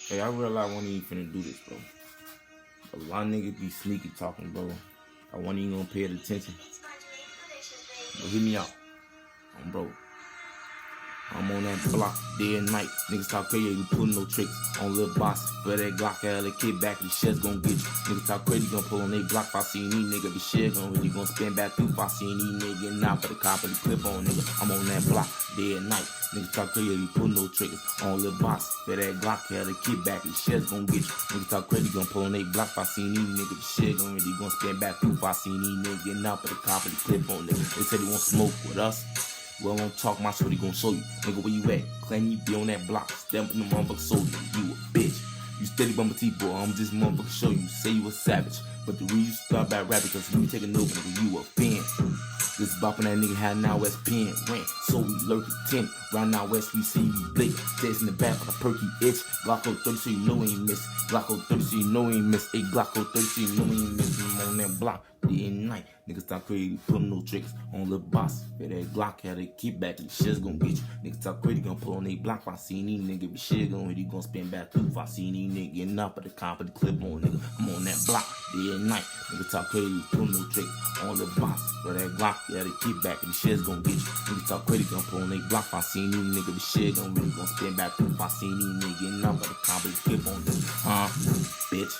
Hey, I realize I wasn't even finna do this, bro. A lot of niggas be sneaky talking, bro. I wasn't even gonna pay it attention. But hit me out. I'm broke. I'm on that block day and night. Niggas talk crazy, you pulling no tricks on Lil Boss. For that Glock, out the kid back, the shit's gon' get you. Niggas talk crazy, gon' pull on they block. If I see any nigga, the shit gon' really gon' spin back through. If I see any nigga getting out for the cop and the clip on, nigga. I'm on that block day and night. Niggas talk crazy, you pulling no triggers on Lil Boss. For that Glock, out the kid back, the shit's gon' get you. Niggas talk crazy, gon' pull on they block. If I see any nigga, the shit gon' really gon' spin back through. If I see any nigga getting out for the cop and the clip on, nigga. They said they want smoke with us. Well, I don't talk my shorty gon' show you. Nigga, where you at? Claim you be on that block. Step in the motherfucker soldier. You a bitch. You steady bumper T-boy. I'm just motherfucker show you. Say you a savage. But the reason you start by rapping, cause you taking over, nigga, you a fan. This bopping that nigga had now West pen. Rant. So we lurking 10. Round now West, we see we blink. Days in the back of a perky itch. Glocko 30, so you know he ain't miss. Glocko 30, so you know he ain't miss. Hey, Glocko 30, so you know he ain't miss. I'm on that block. Day and night. Niggas talk crazy, putting no triggers on Lil Boss. For that Glock, had to keep back, and shit's gon' get you. Niggas talk crazy, gon' pull on they block. If I see any nigga, be shit gon' really gon' spin back through. If I see any nigga getting up at the cop of the clip on, nigga, I'm on that block day and night. Niggas talk crazy, putting no triggers on Lil Boss. For that Glock, yeah, they keep back, and shit's gon' get you. Niggas talk crazy, gon' pull on they block. If I see any nigga, be shit gon' really gon' spin back through. If I see any nigga getting up at the cop of the clip on, nigga, bitch.